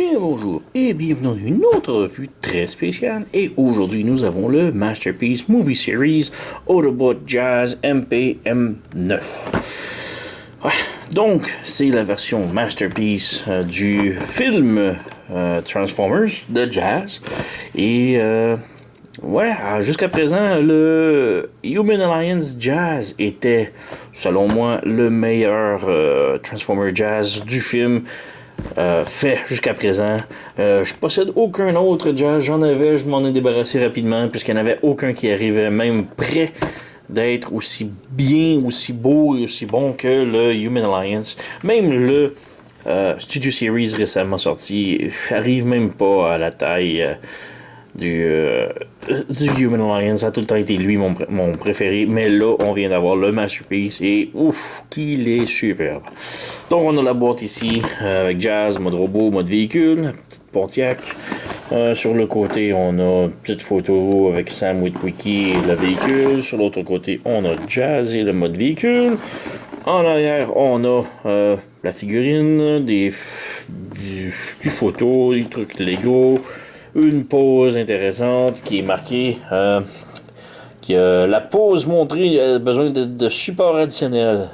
Bien bonjour et bienvenue dans une autre revue très spéciale. Et aujourd'hui, nous avons le Masterpiece Movie Series Autobot Jazz MPM9. Ouais, donc, c'est la version Masterpiece du film Transformers de Jazz. Et ouais, jusqu'à présent, le Human Alliance Jazz était, selon moi, le meilleur Transformer Jazz du film. Fait jusqu'à présent. Je possède aucun autre jazz. J'en avais, je m'en ai débarrassé rapidement puisqu'il n'y en avait aucun qui arrivait même près d'être aussi bien, aussi beau et aussi bon que le Human Alliance. Même le Studio Series récemment sorti arrive même pas à la taille du Human Alliance. Ça a tout le temps été lui mon préféré, mais là on vient d'avoir le Masterpiece et ouf, qu'il est superbe. Donc on a la boîte ici avec Jazz, mode robot, mode véhicule, petite Pontiac. Sur le côté on a une petite photo avec Sam Witwicky et le véhicule. Sur l'autre côté on a Jazz et le mode véhicule. En arrière on a la figurine, des photos, des trucs Lego. Une pose intéressante qui est marquée la pose montrée a besoin de support additionnel.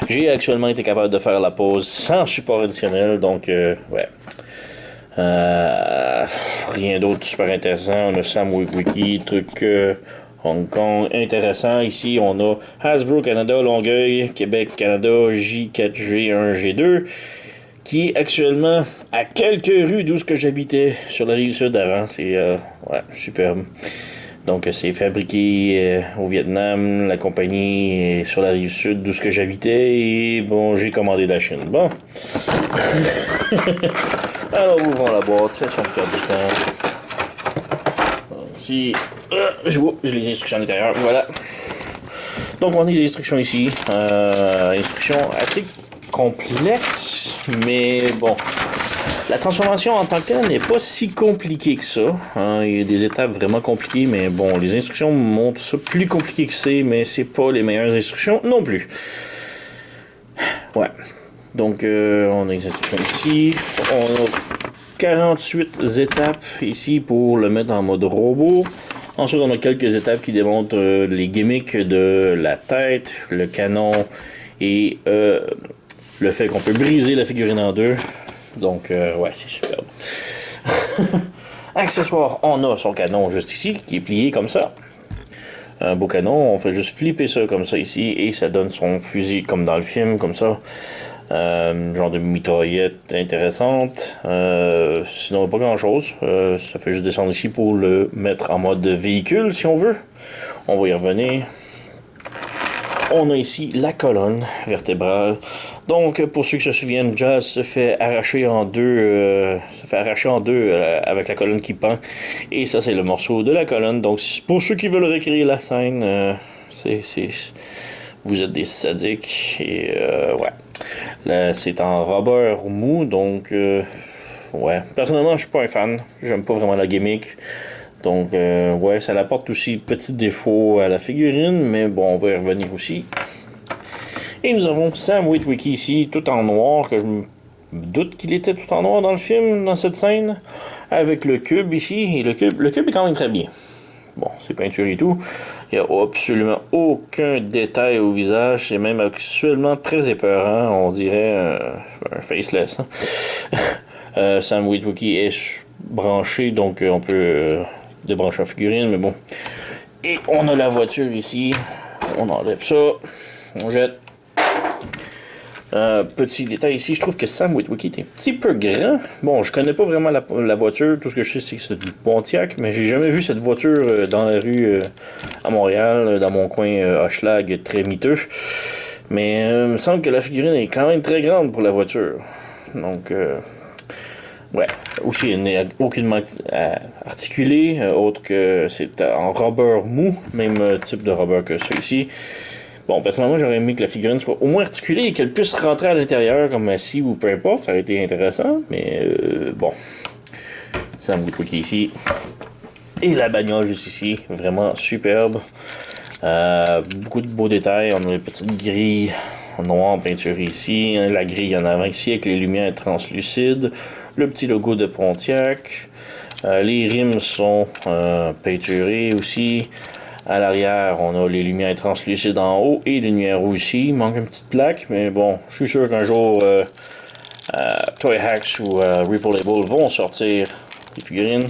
J'ai actuellement été capable de faire la pose sans support additionnel, donc ouais. Rien d'autre super intéressant. On a Sam Witwicky, truc Hong Kong intéressant. Ici on a Hasbro Canada, Longueuil, Québec, Canada, J4G1G2. Qui est actuellement à quelques rues d'où ce que j'habitais sur la rive sud avant. C'est ouais, superbe. Donc c'est fabriqué au Vietnam, la compagnie est sur la rive sud d'où ce que j'habitais et bon, j'ai commandé de la Chine. Bon. Alors ouvrons la boîte, c'est sur le perd du temps. Ici, j'ai les instructions à l'intérieur, voilà. Donc on a les instructions ici. Instructions assez complexes. Mais bon, la transformation en tant que telle n'est pas si compliquée que ça. Hein. Il y a des étapes vraiment compliquées, mais bon, les instructions montrent ça plus compliqué que c'est, mais c'est pas les meilleures instructions non plus. Ouais. Donc, on a les instructions ici. On a 48 étapes ici pour le mettre en mode robot. Ensuite, on a quelques étapes qui démontrent les gimmicks de la tête, le canon et le fait qu'on peut briser la figurine en deux. Donc, ouais, c'est superbe. Accessoire, on a son canon juste ici, qui est plié comme ça. Un beau canon, on fait juste flipper ça comme ça ici, et ça donne son fusil comme dans le film, comme ça. Genre de mitraillette intéressante. Sinon, pas grand chose. Ça fait juste descendre ici pour le mettre en mode véhicule, si on veut. On va y revenir. On a ici la colonne vertébrale. Donc, pour ceux qui se souviennent, Jazz se fait arracher en deux, avec la colonne qui pend. Et ça, c'est le morceau de la colonne. Donc, pour ceux qui veulent recréer la scène, vous êtes des sadiques. Et ouais. Là, c'est en rubber mou. Donc, ouais. Personnellement, je suis pas un fan. J'aime pas vraiment la gimmick. Donc, ouais, ça apporte aussi petit défaut à la figurine, mais bon, on va y revenir aussi. Et nous avons Sam Witwicky ici, tout en noir, que je me doute qu'il était tout en noir dans le film, dans cette scène, avec le cube ici, et le cube est quand même très bien. Bon, c'est peinture et tout. Il n'y a absolument aucun détail au visage, c'est même actuellement très épeurant, on dirait un faceless. Hein? Sam Witwicky est branché, donc on peut... débrancher la figurine, mais bon. Et on a la voiture ici. On enlève ça. On jette. Petit détail ici, je trouve que Sam Witwicky est un petit peu grand. Bon, je connais pas vraiment la voiture. Tout ce que je sais, c'est que c'est une Pontiac, mais j'ai jamais vu cette voiture dans la rue à Montréal, dans mon coin Hochelag, très miteux. Mais il me semble que la figurine est quand même très grande pour la voiture. Donc... ouais, aussi elle n'est aucunement articulée, autre que c'est en rubber mou, même type de rubber que celui-ci. Bon, personnellement, j'aurais aimé que la figurine soit au moins articulée et qu'elle puisse rentrer à l'intérieur comme assis ou peu importe, ça aurait été intéressant, mais bon. Ça me Witwicky ici. Et la bagnole juste ici, vraiment superbe. Beaucoup de beaux détails, on a les petites grilles noir peinturé ici, la grille en avant ici avec les lumières translucides, le petit logo de Pontiac, les rimes sont peinturées aussi. À l'arrière, on a les lumières translucides en haut et les lumières rouges ici. Il manque une petite plaque, mais bon, je suis sûr qu'un jour, Toy Hacks ou Rippleable vont sortir des figurines.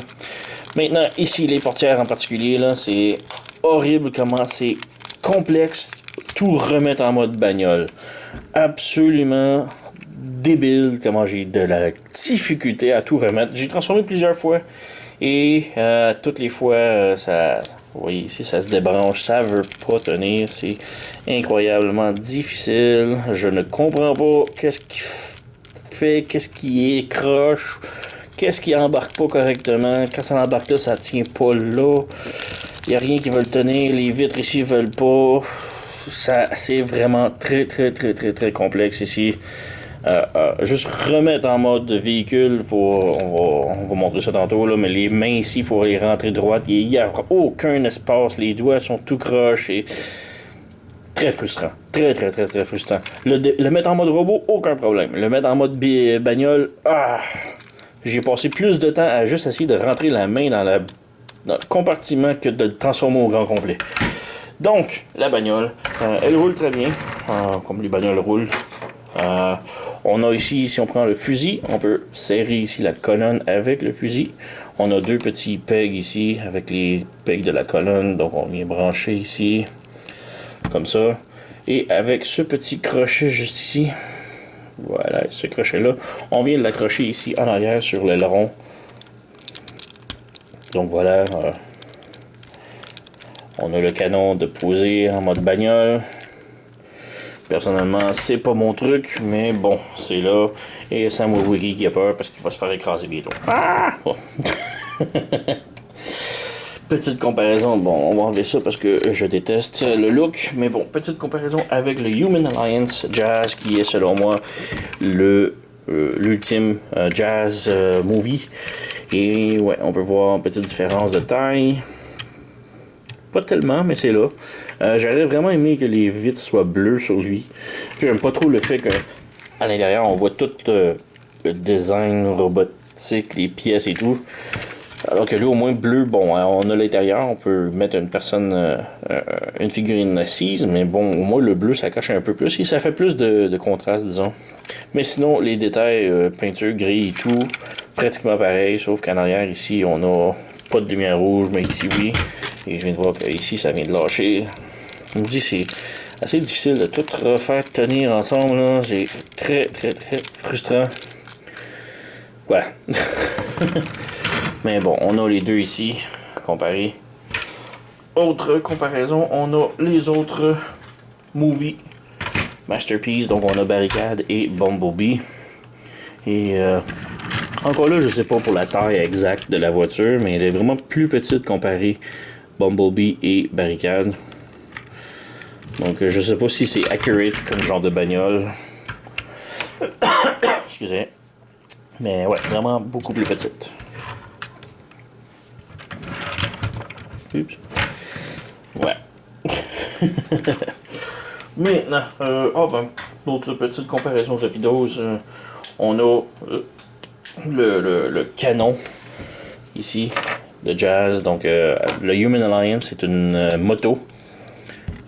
Maintenant, ici, les portières en particulier, là, c'est horrible comment c'est complexe. Tout remettre en mode bagnole. Absolument débile comment j'ai de la difficulté à tout remettre. J'ai transformé plusieurs fois et toutes les fois, ça... Vous voyez ici, ça se débranche, ça veut pas tenir, c'est incroyablement difficile. Je ne comprends pas qu'est-ce qui fait, qu'est-ce qui est croche, qu'est-ce qui embarque pas correctement. Quand ça embarque là, ça tient pas là. Il n'y a rien qui veut le tenir, les vitres ici veulent pas. Ça, c'est vraiment très complexe ici. Juste remettre en mode véhicule, on va montrer ça tantôt, là, mais les mains ici, il faut les rentrer droite. Il n'y a aucun espace, les doigts sont tout croches et très frustrant. Très frustrant. Le mettre en mode robot, aucun problème. Le mettre en mode bagnole, j'ai passé plus de temps à juste essayer de rentrer la main dans le compartiment que de le transformer au grand complet. Donc, la bagnole, elle roule très bien, comme les bagnoles roulent. On a ici, si on prend le fusil, on peut serrer ici la colonne avec le fusil. On a deux petits pegs ici avec les pegs de la colonne, donc on vient brancher ici, comme ça. Et avec ce petit crochet juste ici, voilà, ce crochet-là, on vient de l'accrocher ici en arrière sur l'aileron. Donc voilà, on a le canon de poser en mode bagnole. Personnellement, c'est pas mon truc, mais bon, c'est là. Et Sam Witwicky qui a peur parce qu'il va se faire écraser bientôt. Bon. Petite comparaison, bon, on va enlever ça parce que je déteste le look, mais bon, petite comparaison avec le Human Alliance Jazz qui est selon moi l'ultime jazz movie. Et ouais, on peut voir une petite différence de taille. Pas tellement, mais c'est là. J'aurais vraiment aimé que les vitres soient bleues sur lui. J'aime pas trop le fait qu'à l'intérieur, on voit tout le design robotique, les pièces et tout. Alors que lui, au moins bleu, bon, on a l'intérieur, on peut mettre une personne, une figurine assise, mais bon, au moins le bleu, ça cache un peu plus et ça fait plus de contraste, disons. Mais sinon, les détails, peinture, gris et tout, pratiquement pareil, sauf qu'en arrière, ici, on a pas de lumière rouge, mais ici, oui. Et je viens de voir qu'ici, ça vient de lâcher. Je me dis, c'est assez difficile de tout refaire tenir ensemble, là. C'est très frustrant. Voilà. Mais bon, on a les deux ici, comparés. Autre comparaison, on a les autres Movie Masterpiece. Donc on a Barricade et Bumblebee. Et encore là, je sais pas pour la taille exacte de la voiture, mais elle est vraiment plus petite comparée Bumblebee et Barricade. Donc je sais pas si c'est accurate comme genre de bagnole. Excusez. Mais ouais, vraiment beaucoup plus petite. Oups. Ouais. Maintenant, d'autres petites comparaisons rapidoses. On a le canon ici de Jazz. Donc, le Human Alliance, c'est une moto.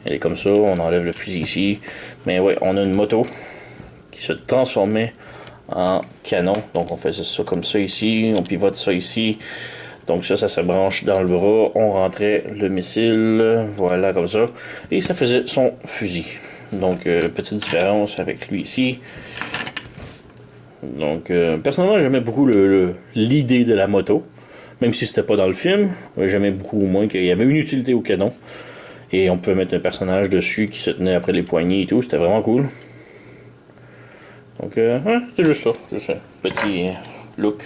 Elle est comme ça, on enlève le fusil ici. Mais ouais, on a une moto qui se transformait en canon. Donc, on faisait ça comme ça ici, on pivote ça ici. Donc ça se branche dans le bras, on rentrait le missile, voilà comme ça, et ça faisait son fusil. Donc petite différence avec lui ici. Donc personnellement j'aimais beaucoup l'idée de la moto, même si c'était pas dans le film, j'aimais beaucoup au moins qu'il y avait une utilité au canon. Et on pouvait mettre un personnage dessus qui se tenait après les poignets et tout, c'était vraiment cool. Donc ouais, c'est juste ça, juste un petit look.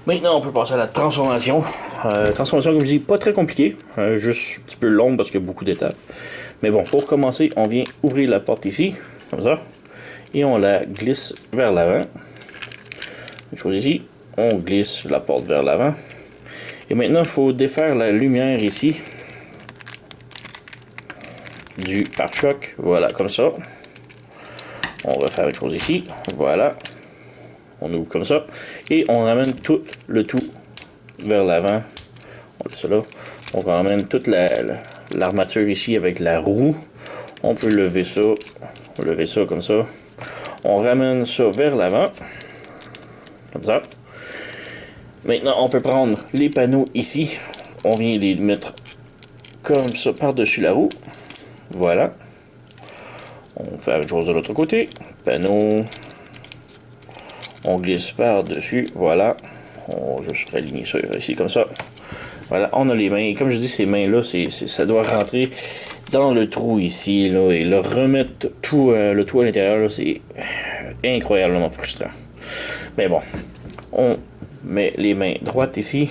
Maintenant, on peut passer à la transformation. Transformation, comme je dis, pas très compliquée. Juste un petit peu longue parce qu'il y a beaucoup d'étapes. Mais bon, pour commencer, on vient ouvrir la porte ici, comme ça. Et on la glisse vers l'avant. Une chose ici, on glisse la porte vers l'avant. Et maintenant, il faut défaire la lumière ici. Du pare-choc, voilà, comme ça. On va faire une chose ici. Voilà. On ouvre comme ça. Et on ramène tout le tout vers l'avant. On laisse ça là. On ramène toute l'armature ici avec la roue. On peut lever ça. Lever ça comme ça. On ramène ça vers l'avant. Comme ça. Maintenant, on peut prendre les panneaux ici. On vient les mettre comme ça par-dessus la roue. Voilà. On fait la même chose de l'autre côté. Panneau. On glisse par-dessus. Voilà. On va juste aligner ça ici comme ça. Voilà, on a les mains. Et comme je dis, ces mains-là, ça doit rentrer dans le trou ici. Là, et le remettre tout, le tout à l'intérieur, c'est incroyablement frustrant. Mais bon, on met les mains droites ici.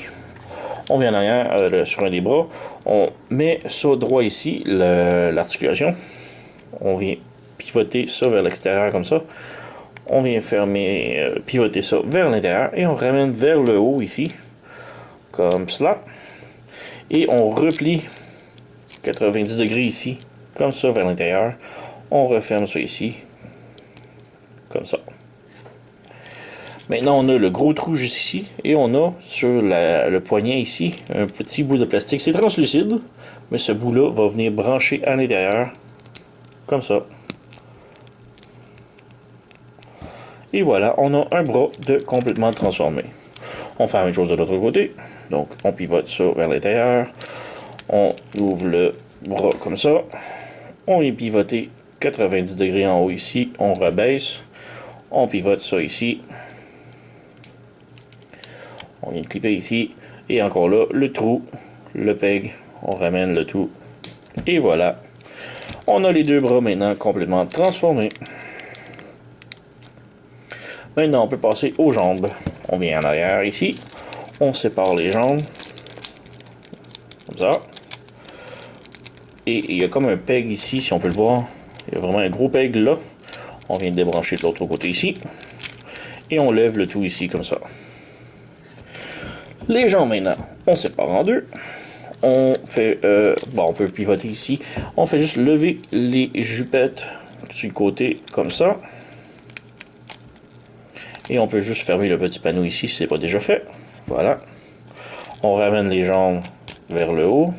On vient en arrière sur un des bras. On met ça droit ici, l'articulation. On vient pivoter ça vers l'extérieur comme ça. On vient fermer, pivoter ça vers l'intérieur. Et on ramène vers le haut ici. Comme cela. Et on replie 90 degrés ici. Comme ça vers l'intérieur. On referme ça ici. Comme ça. Maintenant, on a le gros trou juste ici. Et on a sur le poignet ici un petit bout de plastique. C'est translucide. Mais ce bout-là va venir brancher à l'intérieur. Comme ça. Et voilà, on a un bras complètement transformé. On fait la même chose de l'autre côté. Donc, on pivote ça vers l'intérieur. On ouvre le bras comme ça. On est pivoté 90 degrés en haut ici. On rabaisse. On pivote ça ici. On vient de clipper ici. Et encore là, le trou, le peg. On ramène le tout. Et voilà. On a les deux bras maintenant complètement transformés. Maintenant, on peut passer aux jambes. On vient en arrière ici. On sépare les jambes. Comme ça. Et il y a comme un peg ici, si on peut le voir. Il y a vraiment un gros peg là. On vient de débrancher de l'autre côté ici. Et on lève le tout ici, comme ça. Les jambes maintenant, on sépare en deux. On fait, on peut pivoter ici. On fait juste lever les jupettes du côté, comme ça. Et on peut juste fermer le petit panneau ici si ce n'est pas déjà fait. Voilà. On ramène les jambes vers le haut.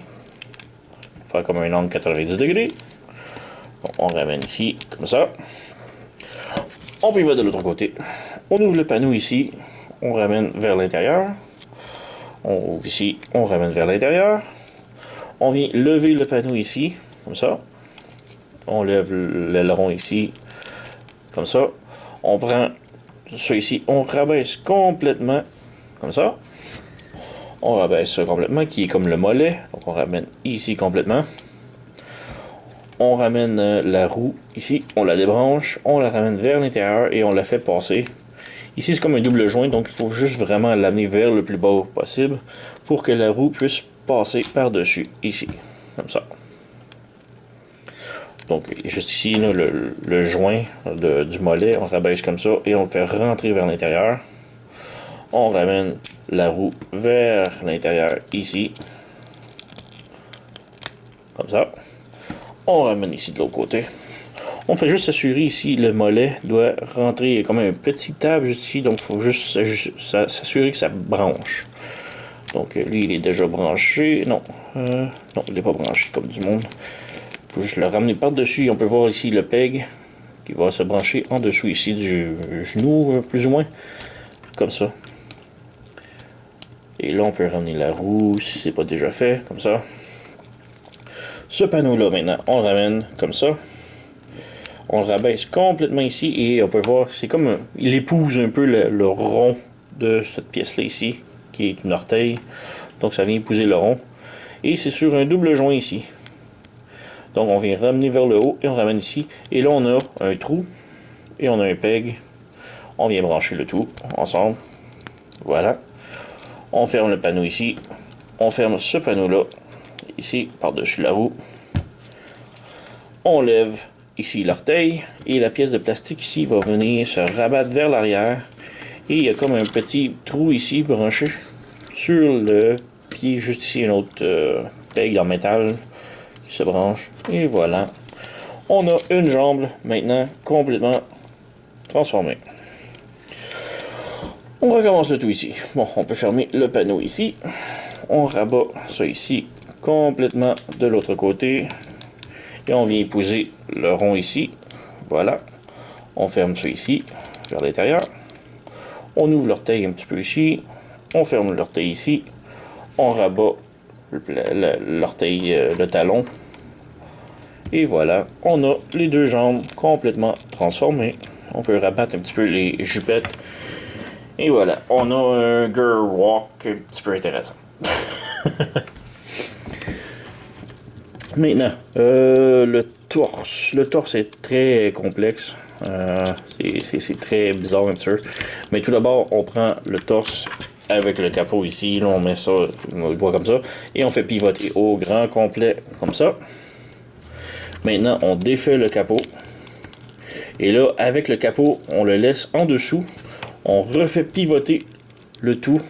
Faire comme un angle 90 degrés. On ramène ici, comme ça. On pivote de l'autre côté. On ouvre le panneau ici. On ramène vers l'intérieur. On ouvre ici. On ramène vers l'intérieur. On vient lever le panneau ici, comme ça. On lève l'aileron ici, comme ça. On prend ça ici, on rabaisse complètement, comme ça. On rabaisse ça complètement, qui est comme le mollet. Donc on ramène ici complètement. On ramène la roue ici, on la débranche, on la ramène vers l'intérieur et on la fait passer. Ici c'est comme un double joint, donc il faut juste vraiment l'amener vers le plus bas possible pour que la roue puisse passer par-dessus, ici, comme ça. Donc, juste ici, là, le joint du mollet, on rabaisse comme ça et on le fait rentrer vers l'intérieur. On ramène la roue vers l'intérieur ici. Comme ça. On ramène ici de l'autre côté. On fait juste s'assurer ici, le mollet doit rentrer comme un petit tab juste ici. Donc, il faut juste s'assurer que ça branche. Donc, lui, il est déjà branché. Non, non, il n'est pas branché comme du monde. Faut juste le ramener par-dessus. On peut voir ici le peg qui va se brancher en dessous ici du genou, plus ou moins. Comme ça. Et là, on peut ramener la roue si c'est pas déjà fait, comme ça. Ce panneau-là, maintenant, on le ramène comme ça. On le rabaisse complètement ici et on peut voir, c'est comme, il épouse un peu le rond de cette pièce-là ici, qui est une orteil. Donc, ça vient épouser le rond. Et c'est sur un double joint ici. Donc on vient ramener vers le haut et on ramène ici. Et là on a un trou et on a un peg. On vient brancher le tout ensemble. Voilà. On ferme le panneau ici. On ferme ce panneau-là. Ici, par-dessus la roue. On lève ici l'orteil. Et la pièce de plastique ici va venir se rabattre vers l'arrière. Et il y a comme un petit trou ici branché sur le pied. Juste ici, un autre peg en métal qui se branche. Et voilà. On a une jambe maintenant complètement transformé. On recommence le tout ici. Bon, on peut fermer le panneau ici. On rabat ça ici, complètement de l'autre côté. Et on vient épouser le rond ici. Voilà. On ferme ça ici, vers l'intérieur. On ouvre l'orteil un petit peu ici. On ferme l'orteil ici. On rabat l'orteil, le talon. Et voilà, on a les deux jambes complètement transformées. On peut rabattre un petit peu les jupettes. Et voilà, on a un girl walk un petit peu intéressant. Maintenant, le torse. Le torse est très complexe. C'est très bizarre un petit peu. Mais tout d'abord, on prend le torse avec le capot ici. Là, on met ça, on le voit comme ça. Et on fait pivoter au grand complet comme ça. Maintenant, on défait le capot. Et là, avec le capot, on le laisse en dessous. On refait pivoter le tout.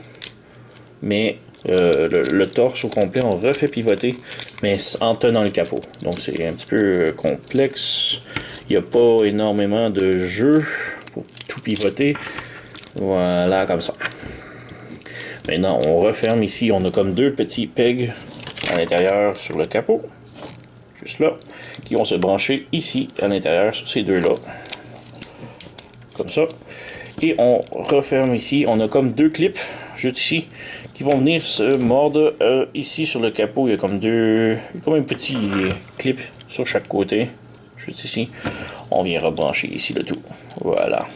Mais le torse au complet, on refait pivoter. Mais en tenant le capot. Donc, c'est un petit peu complexe. Il n'y a pas énormément de jeu pour tout pivoter. Voilà, comme ça. Maintenant, on referme ici. On a comme deux petits pegs à l'intérieur sur le capot. Juste là. Qui vont se brancher ici, à l'intérieur, sur ces deux-là. Comme ça. Et on referme ici. On a comme deux clips, juste ici, qui vont venir se mordre ici sur le capot. Il y a comme un petit clip sur chaque côté. Juste ici. On vient rebrancher ici le tout. Voilà.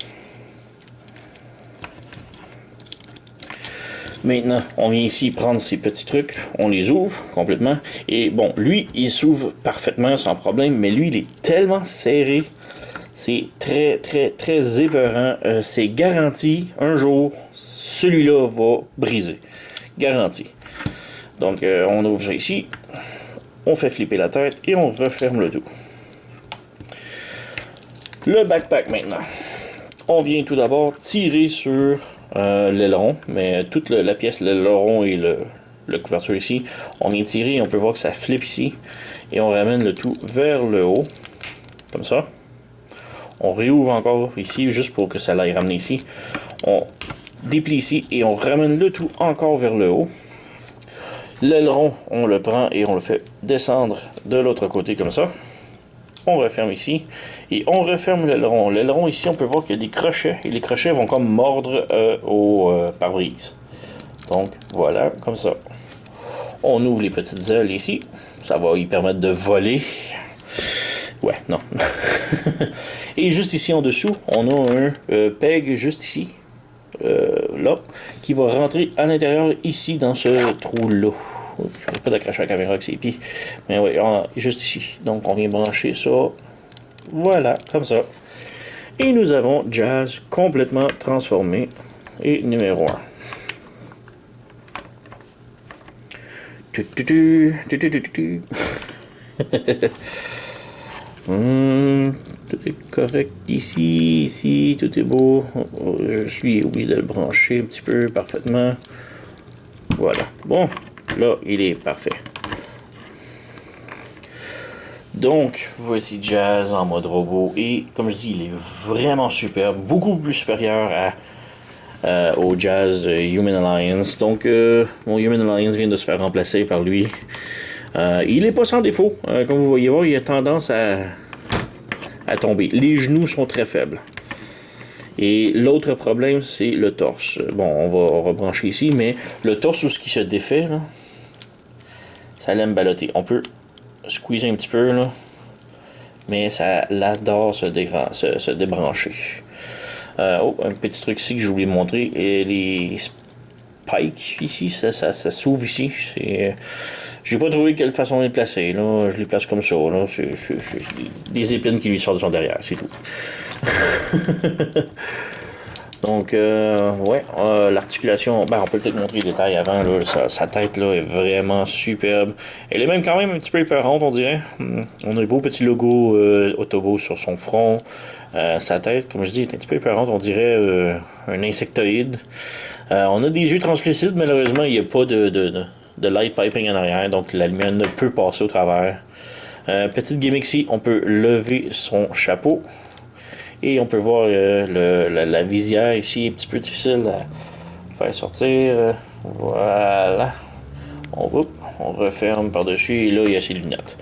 Maintenant, on vient ici prendre ces petits trucs, on les ouvre complètement. Et bon, lui, il s'ouvre parfaitement sans problème, mais lui, il est tellement serré. C'est très, très, très épeurant. C'est garanti, un jour, celui-là va briser. Garanti. Donc, on ouvre ça ici. On fait flipper la tête et on referme le tout. Le backpack maintenant. On vient tout d'abord tirer sur l'aileron, mais toute la pièce, l'aileron et le couverture ici, on vient tirer, on peut voir que ça flippe ici, et on ramène le tout vers le haut, comme ça. On réouvre encore ici, juste pour que ça l'aille ramener ici. On déplie ici, et on ramène le tout encore vers le haut. L'aileron, on le prend et on le fait descendre de l'autre côté, comme ça. On referme ici et on referme l'aileron. L'aileron ici, on peut voir qu'il y a des crochets et les crochets vont comme mordre au pare-brise. Donc voilà, comme ça. On ouvre les petites ailes ici. Ça va y permettre de voler. Ouais, non. Et juste ici en dessous, on a un peg juste ici. Là, qui va rentrer à l'intérieur ici dans ce trou-là. Je ne vais pas d'accrocher la caméra avec ses pieds. Mais oui, juste ici. Donc, on vient brancher ça. Voilà, comme ça. Et nous avons Jazz complètement transformé. Et numéro 1. Tout est correct ici, tout est beau. Je suis oublié de le brancher un petit peu parfaitement. Voilà. Bon. Là, il est parfait. Donc, voici Jazz en mode robot. Et, comme je dis, il est vraiment superbe. Beaucoup plus supérieur au Jazz Human Alliance. Donc, mon Human Alliance vient de se faire remplacer par lui. Il n'est pas sans défaut. Comme vous voyez voir, il a tendance à tomber. Les genoux sont très faibles. Et l'autre problème, c'est le torse. Bon, on va rebrancher ici, mais le torse, où ce qui se défait, là, ça l'aime balloter. On peut squeezer un petit peu, là, mais ça l'adore se débrancher. Oh, un petit truc ici que j'ai oublié de montrer. Et les spikes ici, ça s'ouvre ici. J'ai pas trouvé quelle façon de les placer. Là, je les place comme ça. Là. C'est des épines qui lui sortent de son derrière, c'est tout. Donc, ouais, l'articulation, on peut peut-être montrer les détails avant, là, sa tête là est vraiment superbe. Elle est même quand même un petit peu épeurante, on dirait. On a un beau petit logo Autobot sur son front. Sa tête, comme je dis, est un petit peu épeurante, on dirait un insectoïde. On a des yeux translucides, malheureusement, il n'y a pas de light piping en arrière, donc la lumière ne peut passer au travers. Petite gimmick ici, on peut lever son chapeau. Et on peut voir la visière ici, un petit peu difficile à faire sortir. Voilà. On referme par-dessus et là, il y a ses lunettes.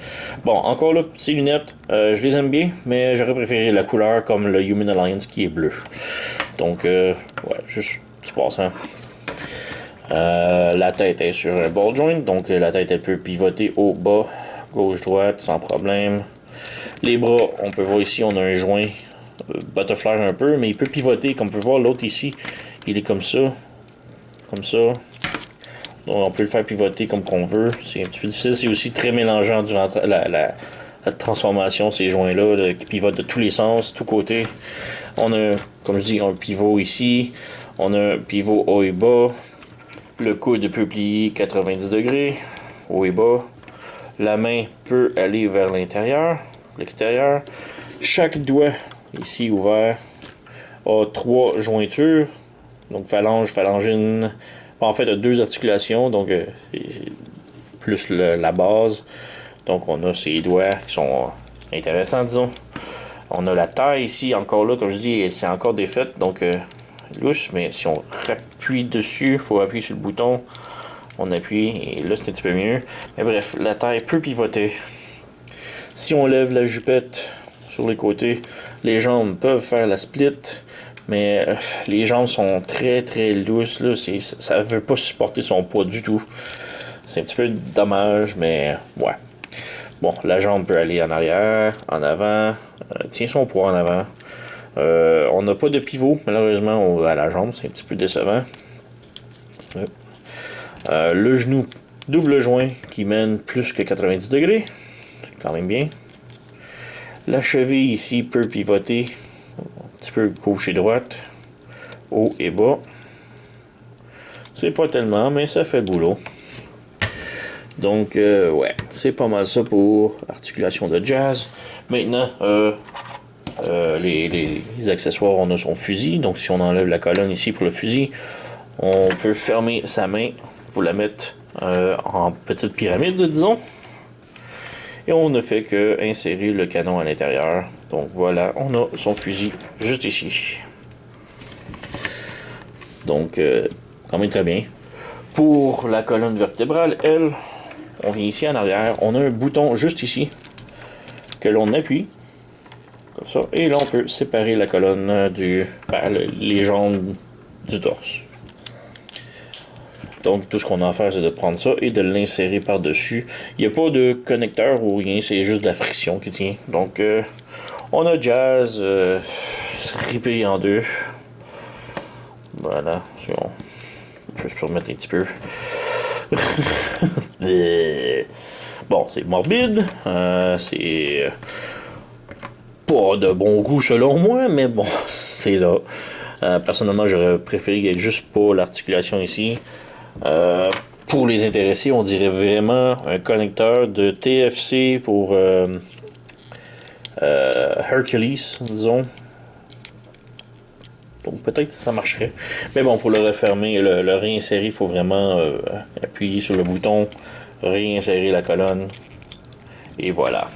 Bon, encore là, ces lunettes, je les aime bien, mais j'aurais préféré la couleur comme le Human Alliance qui est bleu. Donc, ouais, juste petit passant. La tête est sur un ball joint, donc la tête elle peut pivoter au bas, gauche-droite, sans problème. Les bras, on peut voir ici, on a un joint butterfly un peu, mais il peut pivoter, comme on peut voir l'autre ici, il est comme ça. Comme ça. Donc on peut le faire pivoter comme qu'on veut. C'est un petit peu difficile, c'est aussi très mélangeant durant la transformation, ces joints-là, là, qui pivotent de tous les sens, tous côtés. On a, comme je dis, un pivot ici. On a un pivot haut et bas. Le coude peut plier 90 degrés, haut et bas. La main peut aller vers l'intérieur, l'extérieur. Chaque doigt, ici ouvert, a 3 jointures. Donc phalange, phalangine. En fait, il y a 2 articulations, donc plus la base. Donc on a ces doigts qui sont intéressants, disons. On a la taille ici, encore là, comme je dis, c'est encore défaite, donc louche, mais si on appuie dessus, il faut appuyer sur le bouton. On appuie, et là c'est un petit peu mieux. Mais bref, la taille peut pivoter. Si on lève la jupette sur les côtés, les jambes peuvent faire la split. Mais les jambes sont très très lousses, là, ça ne veut pas supporter son poids du tout. C'est un petit peu dommage, mais ouais. Bon, la jambe peut aller en arrière, en avant, tient son poids en avant. On n'a pas de pivot, malheureusement, à la jambe, c'est un petit peu décevant. Le genou, double joint qui mène plus que 90 degrés, c'est quand même bien. La cheville ici peut pivoter. Un petit peu gauche et droite, haut et bas. C'est pas tellement, mais ça fait le boulot. Donc, ouais, c'est pas mal ça pour articulation de jazz. Maintenant, les accessoires, on a son fusil. Donc, si on enlève la colonne ici pour le fusil, on peut fermer sa main pour la mettre en petite pyramide, disons. Et on ne fait que insérer le canon à l'intérieur. Donc voilà, on a son fusil juste ici. Donc, quand même très bien. Pour la colonne vertébrale, elle, on vient ici en arrière. On a un bouton juste ici que l'on appuie. Comme ça. Et là, on peut séparer la colonne les jambes du torse. Donc, tout ce qu'on a à faire, c'est de prendre ça et de l'insérer par-dessus. Il n'y a pas de connecteur ou rien, c'est juste de la friction qui tient. Donc, on a Jazz ripé en deux. Voilà. Si on... Je vais se remettre un petit peu. Bon, c'est morbide. C'est pas de bon goût selon moi, mais bon, c'est là. Personnellement, j'aurais préféré qu'il y ait juste pas l'articulation ici. Pour les intéressés, on dirait vraiment un connecteur de TFC pour Hercules, disons. Donc peut-être que ça marcherait. Mais bon, pour le refermer, le réinsérer, il faut vraiment appuyer sur le bouton, réinsérer la colonne. Et voilà.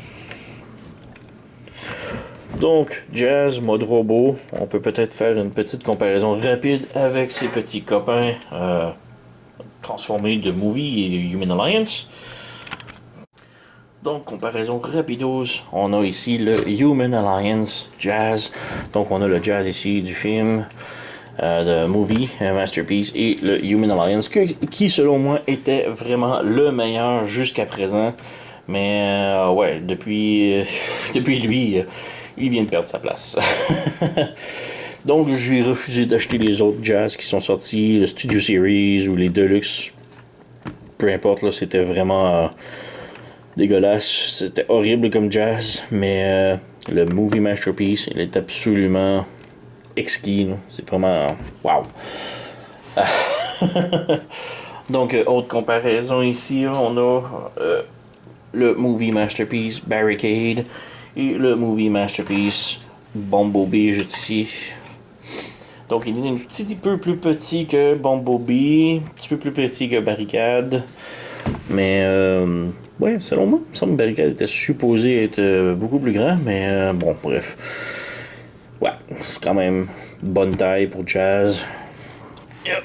Donc, Jazz, mode robot, on peut peut-être faire une petite comparaison rapide avec ses petits copains transformés de Movie et de Human Alliance. Donc, comparaison rapidos, on a ici le Human Alliance Jazz. Donc, on a le Jazz ici du film, de Movie, Masterpiece, et le Human Alliance, qui selon moi était vraiment le meilleur jusqu'à présent. Mais ouais, depuis lui, il vient de perdre sa place. Donc, j'ai refusé d'acheter les autres Jazz qui sont sortis, le Studio Series ou les Deluxe. Peu importe, là, c'était vraiment dégueulasse. C'était horrible comme Jazz, mais le Movie Masterpiece, il est absolument exquis. C'est vraiment wow. Donc, autre comparaison ici, on a le Movie Masterpiece Barricade et le Movie Masterpiece Bumblebee juste ici. Donc il est un petit peu plus petit que Bumblebee, un petit peu plus petit que Barricade. Mais ouais, selon moi, il me semble que Barricade était supposé être beaucoup plus grand, mais bon, bref. ouais, c'est quand même bonne taille pour Jazz. Yep.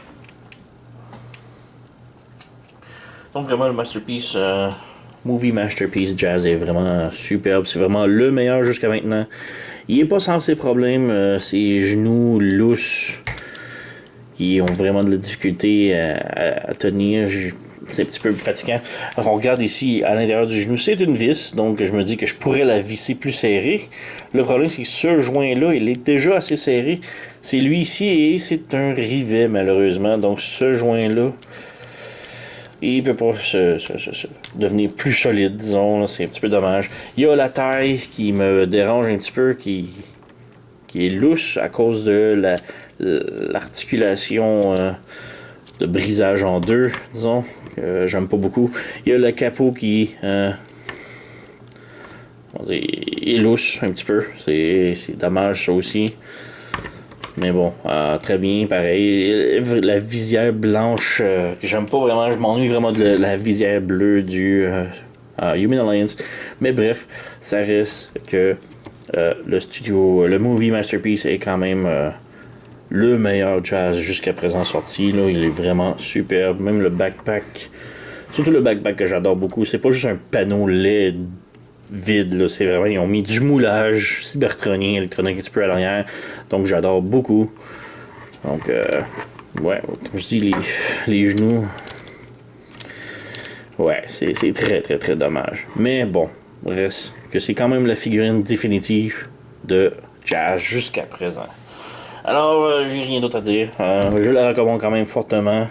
Donc vraiment le masterpiece, movie masterpiece Jazz est vraiment superbe. C'est vraiment le meilleur jusqu'à maintenant. Il est pas sans ses problèmes, ses genoux lousses qui ont vraiment de la difficulté à tenir. C'est un petit peu fatigant. Alors on regarde ici à l'intérieur du genou, c'est une vis, donc je me dis que je pourrais la visser plus serrée. Le problème c'est que ce joint-là, il est déjà assez serré. C'est lui ici et c'est un rivet malheureusement. Donc ce joint-là, il peut pas devenir plus solide, disons. C'est un petit peu dommage. Il y a la taille qui me dérange un petit peu, qui est lousse à cause de l'articulation de brisage en deux, disons. J'aime pas beaucoup. Il y a le capot qui est lousse un petit peu. C'est dommage ça aussi. Mais bon, très bien, pareil. La visière blanche, que j'aime pas vraiment, je m'ennuie vraiment de la visière bleue du Human Alliance. Mais bref, ça reste que le movie masterpiece est quand même le meilleur Jazz jusqu'à présent sorti. Là, il est vraiment superbe. Même le backpack, surtout le backpack que j'adore beaucoup, c'est pas juste un panneau laid vide, là, c'est vraiment, ils ont mis du moulage cybertronien, électronique un petit peu à l'arrière, donc j'adore beaucoup. Donc, ouais, comme je dis, les genoux, ouais, c'est très très très dommage. Mais bon, reste que c'est quand même la figurine définitive de Jazz jusqu'à présent. Alors, j'ai rien d'autre à dire. Je la recommande quand même fortement.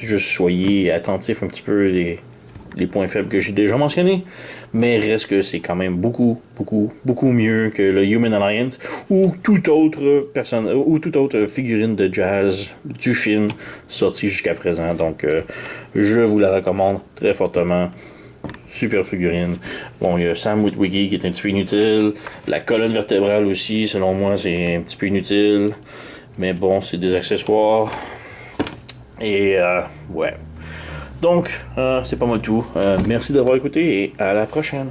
Juste soyez attentifs un petit peu les points faibles que j'ai déjà mentionnés, mais reste que c'est quand même beaucoup mieux que le Human Alliance ou toute autre personne ou toute autre figurine de Jazz du film sorti jusqu'à présent. Donc je vous la recommande très fortement. Super figurine. Bon, il y a Sam Witwicky qui est un petit peu inutile. La colonne vertébrale aussi, selon moi, c'est un petit peu inutile. Mais bon, c'est des accessoires. Et ouais. Donc, c'est pas mal tout. Merci d'avoir écouté et à la prochaine.